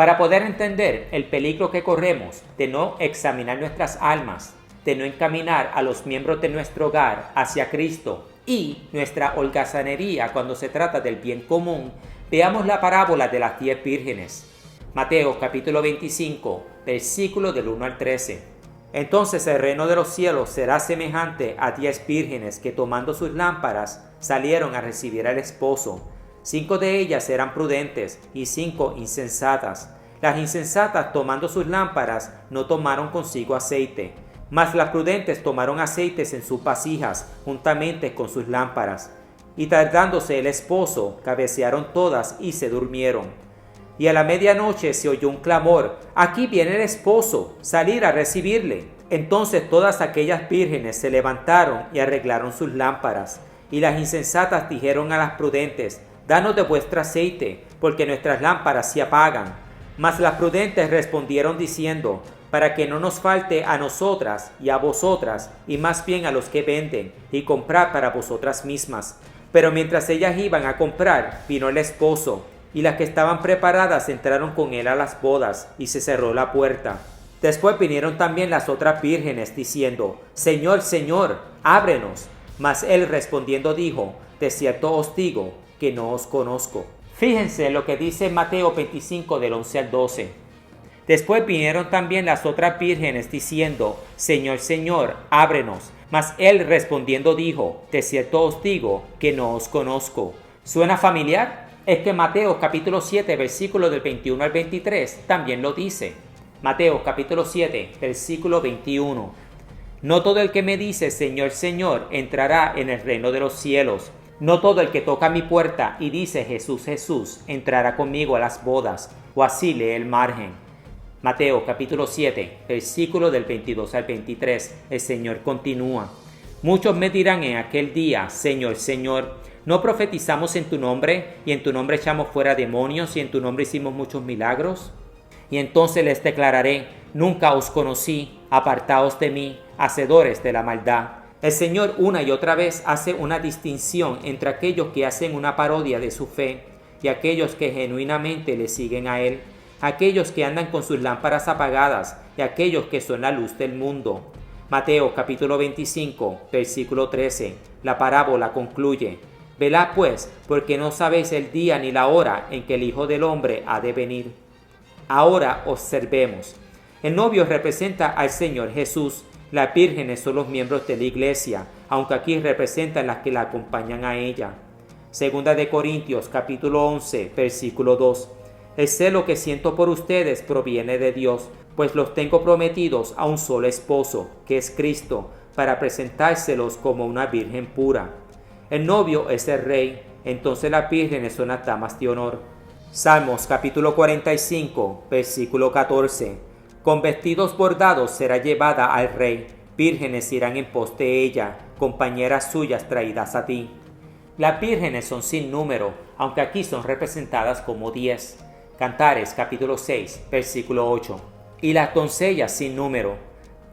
Para poder entender el peligro que corremos de no examinar nuestras almas, de no encaminar a los miembros de nuestro hogar hacia Cristo y nuestra holgazanería cuando se trata del bien común, veamos la parábola de las 10 vírgenes. Mateo capítulo 25, versículos del 1 al 13. Entonces el reino de los cielos será semejante a 10 vírgenes que tomando sus lámparas salieron a recibir al esposo. 5 de ellas eran prudentes y 5 insensatas. Las insensatas tomando sus lámparas no tomaron consigo aceite, mas las prudentes tomaron aceites en sus vasijas juntamente con sus lámparas. Y tardándose el esposo, cabecearon todas y se durmieron. Y a la medianoche se oyó un clamor: «Aquí viene el esposo, salir a recibirle». Entonces todas aquellas vírgenes se levantaron y arreglaron sus lámparas. Y las insensatas dijeron a las prudentes: «Danos de vuestro aceite, porque nuestras lámparas se apagan». Mas las prudentes respondieron diciendo: «Para que no nos falte a nosotras y a vosotras, y más bien a los que venden, y comprad para vosotras mismas». Pero mientras ellas iban a comprar, vino el esposo, y las que estaban preparadas entraron con él a las bodas, y se cerró la puerta. Después vinieron también las otras vírgenes, diciendo: «Señor, Señor, ábrenos». Mas él respondiendo dijo: «De cierto os digo que no os conozco». Fíjense lo que dice Mateo 25 del 11 al 12. Después vinieron también las otras vírgenes diciendo: «Señor, Señor, ábrenos». Mas él respondiendo dijo: «De cierto os digo que no os conozco». ¿Suena familiar? Es que Mateo capítulo 7 versículo del 21 al 23 también lo dice. Mateo capítulo 7 versículo 21. «No todo el que me dice Señor, Señor entrará en el reino de los cielos. No todo el que toca mi puerta y dice Jesús, Jesús entrará conmigo a las bodas». O así lee el margen. Mateo capítulo 7, versículo del 22 al 23, el Señor continúa: «Muchos me dirán en aquel día: Señor, Señor, ¿no profetizamos en tu nombre, y en tu nombre echamos fuera demonios, y en tu nombre hicimos muchos milagros? Y entonces les declararé: nunca os conocí, apartaos de mí, hacedores de la maldad». El Señor una y otra vez hace una distinción entre aquellos que hacen una parodia de su fe y aquellos que genuinamente le siguen a Él, aquellos que andan con sus lámparas apagadas y aquellos que son la luz del mundo. Mateo capítulo 25, versículo 13. La parábola concluye: «Velad pues, porque no sabéis el día ni la hora en que el Hijo del Hombre ha de venir». Ahora observemos. El novio representa al Señor Jesús. Las vírgenes son los miembros de la iglesia, aunque aquí representan las que la acompañan a ella. Segunda de Corintios capítulo 11, versículo 2. «El celo que siento por ustedes proviene de Dios, pues los tengo prometidos a un solo esposo, que es Cristo, para presentárselos como una virgen pura». El novio es el rey, entonces las vírgenes son las damas de honor. Salmos capítulo 45, versículo 14. «Con vestidos bordados será llevada al rey, vírgenes irán en pos de ella, compañeras suyas traídas a ti». Las vírgenes son sin número, aunque aquí son representadas como 10. Cantares capítulo 6, versículo 8. «Y las doncellas sin número».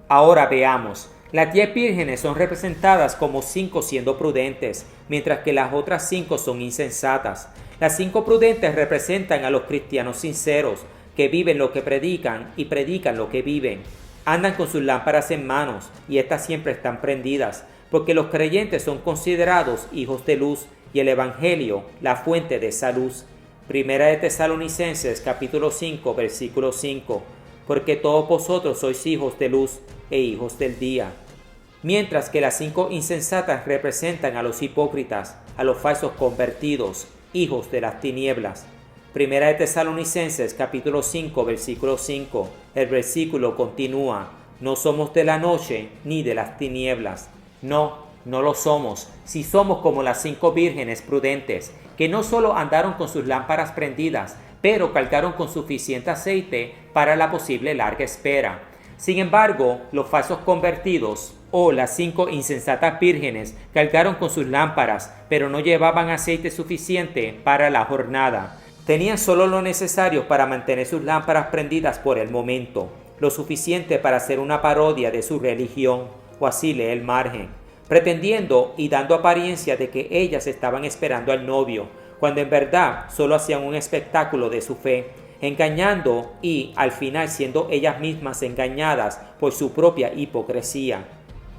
Ahora veamos. Las 10 vírgenes son representadas como 5 siendo prudentes, mientras que las otras 5 son insensatas. Las 5 prudentes representan a los cristianos sinceros, que viven lo que predican y predican lo que viven. Andan con sus lámparas en manos, y estas siempre están prendidas, porque los creyentes son considerados hijos de luz, y el Evangelio la fuente de esa luz. Primera de Tesalonicenses capítulo 5, versículo 5. «Porque todos vosotros sois hijos de luz e hijos del día». Mientras que las 5 insensatas representan a los hipócritas, a los falsos convertidos, hijos de las tinieblas. Primera de Tesalonicenses capítulo 5, versículo 5. El versículo continúa: «No somos de la noche ni de las tinieblas». No lo somos, si somos como las 5 vírgenes prudentes, que no solo andaron con sus lámparas prendidas, pero cargaron con suficiente aceite para la posible larga espera. Sin embargo, los falsos convertidos, o las 5 insensatas vírgenes, cargaron con sus lámparas, pero no llevaban aceite suficiente para la jornada. Tenían solo lo necesario para mantener sus lámparas prendidas por el momento, lo suficiente para hacer una parodia de su religión, o así lee el margen, pretendiendo y dando apariencia de que ellas estaban esperando al novio, cuando en verdad solo hacían un espectáculo de su fe. engañando y al final siendo ellas mismas engañadas por su propia hipocresía.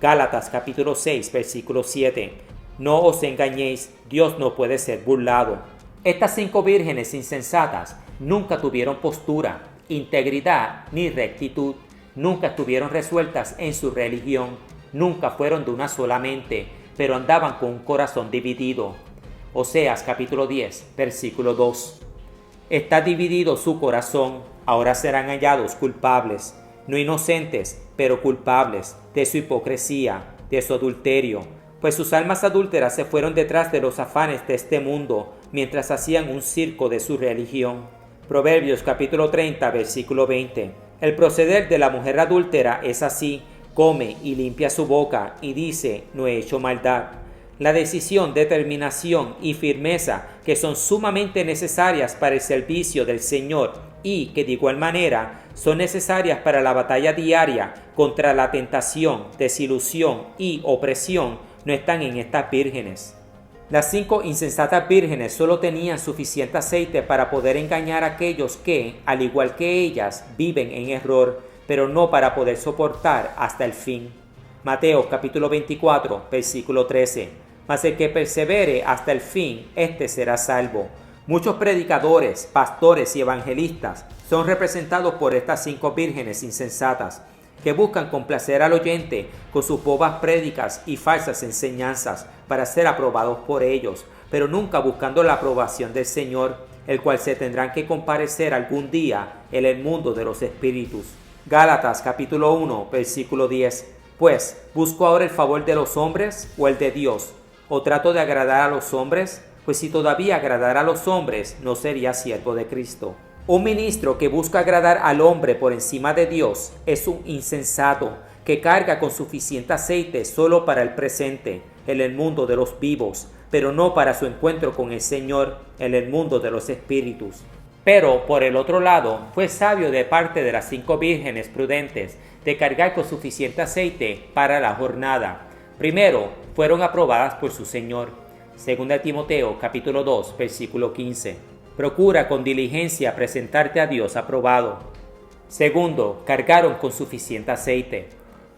Gálatas capítulo 6, versículo 7. No os engañéis, Dios no puede ser burlado. Estas 5 vírgenes insensatas nunca tuvieron postura, integridad ni rectitud, nunca estuvieron resueltas en su religión, nunca fueron de una sola mente, pero andaban con un corazón dividido. Oseas capítulo 10, versículo 2. Está dividido su corazón, ahora serán hallados culpables, no inocentes, pero culpables, de su hipocresía, de su adulterio, pues sus almas adúlteras se fueron detrás de los afanes de este mundo, mientras hacían un circo de su religión. Proverbios capítulo 30, versículo 20. El proceder de la mujer adúltera es así: come y limpia su boca y dice, no he hecho maldad. La decisión, determinación y firmeza que son sumamente necesarias para el servicio del Señor y que de igual manera son necesarias para la batalla diaria contra la tentación, desilusión y opresión, no están en estas vírgenes. Las 5 insensatas vírgenes solo tenían suficiente aceite para poder engañar a aquellos que, al igual que ellas, viven en error, pero no para poder soportar hasta el fin. Mateo capítulo 24, versículo 13. Mas el que persevere hasta el fin, éste será salvo. Muchos predicadores, pastores y evangelistas son representados por estas 5 vírgenes insensatas, que buscan complacer al oyente con sus bobas prédicas y falsas enseñanzas para ser aprobados por ellos, pero nunca buscando la aprobación del Señor, el cual se tendrán que comparecer algún día en el mundo de los espíritus. Gálatas capítulo 1, versículo 10. Pues, ¿busco ahora el favor de los hombres o el de Dios? ¿O trato de agradar a los hombres? Pues si todavía agradara a los hombres, no sería siervo de Cristo. Un ministro que busca agradar al hombre por encima de Dios es un insensato que carga con suficiente aceite solo para el presente, en el mundo de los vivos, pero no para su encuentro con el Señor, en el mundo de los espíritus. Pero, por el otro lado, fue sabio de parte de las 5 vírgenes prudentes de cargar con suficiente aceite para la jornada. Primero, fueron aprobadas por su Señor. Segunda Timoteo capítulo 2, versículo 15. Procura con diligencia presentarte a Dios aprobado. Segundo, cargaron con suficiente aceite.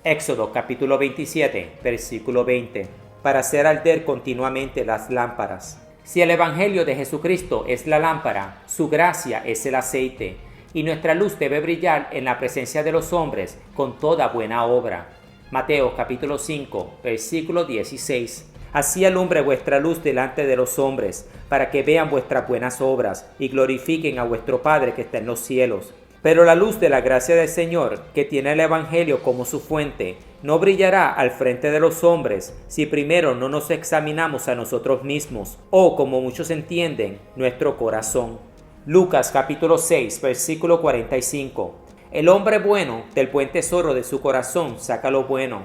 Éxodo capítulo 27, versículo 20. Para hacer arder continuamente las lámparas. Si el Evangelio de Jesucristo es la lámpara, su gracia es el aceite, y nuestra luz debe brillar en la presencia de los hombres con toda buena obra. Mateo capítulo 5, versículo 16. Así alumbre vuestra luz delante de los hombres, para que vean vuestras buenas obras y glorifiquen a vuestro Padre que está en los cielos. Pero la luz de la gracia del Señor, que tiene el Evangelio como su fuente, no brillará al frente de los hombres si primero no nos examinamos a nosotros mismos, o como muchos entienden, nuestro corazón. Lucas capítulo 6, versículo 45. El hombre bueno del buen tesoro de su corazón saca lo bueno,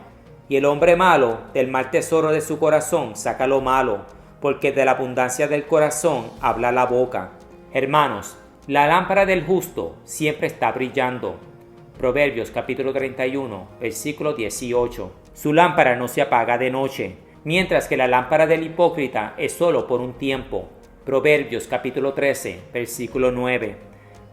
y el hombre malo del mal tesoro de su corazón saca lo malo, porque de la abundancia del corazón habla la boca. Hermanos, la lámpara del justo siempre está brillando. Proverbios capítulo 31, versículo 18. Su lámpara no se apaga de noche, mientras que la lámpara del hipócrita es solo por un tiempo. Proverbios capítulo 13, versículo 9.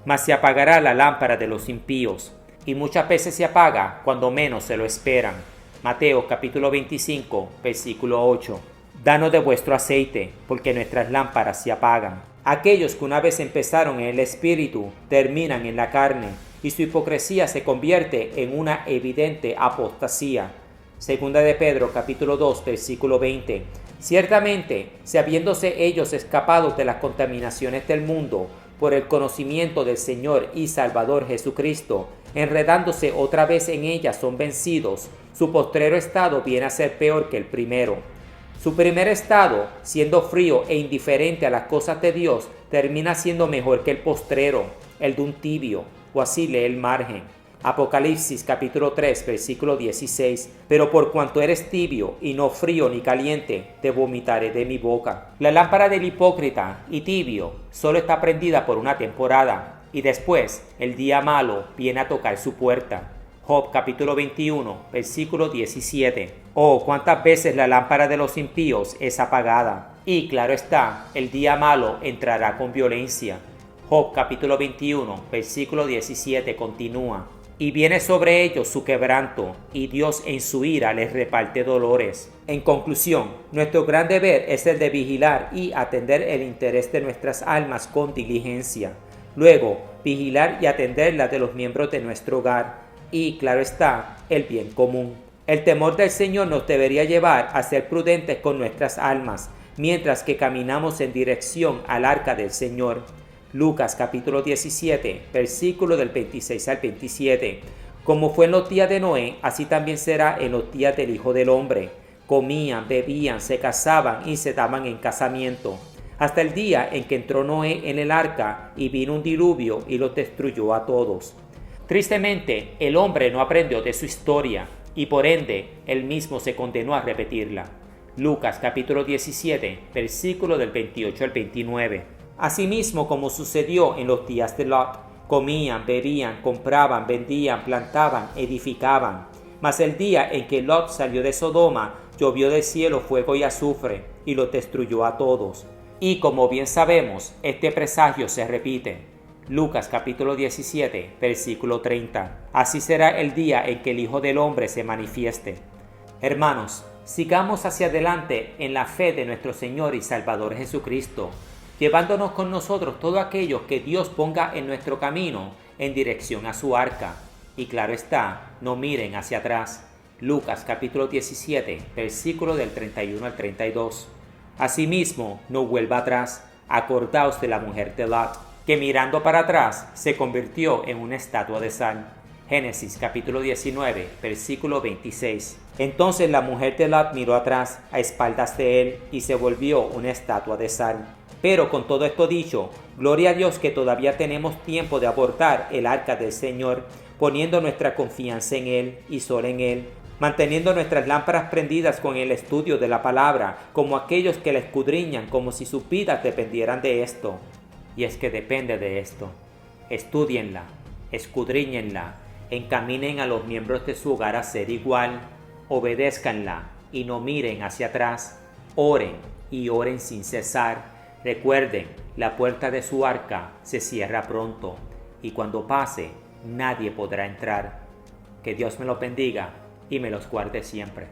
Mas se apagará la lámpara de los impíos, y muchas veces se apaga cuando menos se lo esperan. Mateo capítulo 25, versículo 8. Danos de vuestro aceite, porque nuestras lámparas se apagan. Aquellos que una vez empezaron en el espíritu, terminan en la carne, y su hipocresía se convierte en una evidente apostasía. Segunda de Pedro capítulo 2, versículo 20. Ciertamente, si habiéndose ellos escapado de las contaminaciones del mundo, por el conocimiento del Señor y Salvador Jesucristo, enredándose otra vez en ellas son vencidos, su postrero estado viene a ser peor que el primero. Su primer estado, siendo frío e indiferente a las cosas de Dios, termina siendo mejor que el postrero, el de un tibio, o así lee el margen. Apocalipsis capítulo 3, versículo 16. Pero por cuanto eres tibio y no frío ni caliente, te vomitaré de mi boca. La lámpara del hipócrita y tibio solo está prendida por una temporada, y después el día malo viene a tocar su puerta. Job capítulo 21, versículo 17. Oh, cuántas veces la lámpara de los impíos es apagada, y claro está, el día malo entrará con violencia. Job capítulo 21, versículo 17 continúa: y viene sobre ellos su quebranto, y Dios en su ira les reparte dolores. En conclusión, nuestro gran deber es el de vigilar y atender el interés de nuestras almas con diligencia. Luego, vigilar y atender la de los miembros de nuestro hogar. Y, claro está, el bien común. El temor del Señor nos debería llevar a ser prudentes con nuestras almas, mientras que caminamos en dirección al arca del Señor. Lucas capítulo 17, versículo del 26 al 27. Como fue en los días de Noé, así también será en los días del Hijo del Hombre. Comían, bebían, se casaban y se daban en casamiento, hasta el día en que entró Noé en el arca y vino un diluvio y los destruyó a todos. Tristemente, el hombre no aprendió de su historia y por ende, él mismo se condenó a repetirla. Lucas capítulo 17, versículo del 28 al 29. Asimismo, como sucedió en los días de Lot, comían, bebían, compraban, vendían, plantaban, edificaban. Mas el día en que Lot salió de Sodoma, llovió del cielo fuego y azufre, y los destruyó a todos. Y como bien sabemos, este presagio se repite. Lucas capítulo 17, versículo 30. Así será el día en que el Hijo del Hombre se manifieste. Hermanos, sigamos hacia adelante en la fe de nuestro Señor y Salvador Jesucristo, llevándonos con nosotros todos aquellos que Dios ponga en nuestro camino en dirección a su arca. Y claro está, no miren hacia atrás. Lucas capítulo 17, versículo del 31 al 32. Asimismo, no vuelva atrás. Acordaos de la mujer de Lot, que mirando para atrás se convirtió en una estatua de sal. Génesis capítulo 19, versículo 26. Entonces la mujer de Lot miró atrás, a espaldas de él, y se volvió una estatua de sal. Pero con todo esto dicho, gloria a Dios que todavía tenemos tiempo de abordar el arca del Señor, poniendo nuestra confianza en Él y solo en Él, manteniendo nuestras lámparas prendidas con el estudio de la palabra, como aquellos que la escudriñan como si sus vidas dependieran de esto. Y es que depende de esto. Estúdienla, escudriñenla, encaminen a los miembros de su hogar a ser igual, obedézcanla y no miren hacia atrás, oren y oren sin cesar. Recuerden, la puerta de su arca se cierra pronto y cuando pase, nadie podrá entrar. Que Dios me los bendiga y me los guarde siempre.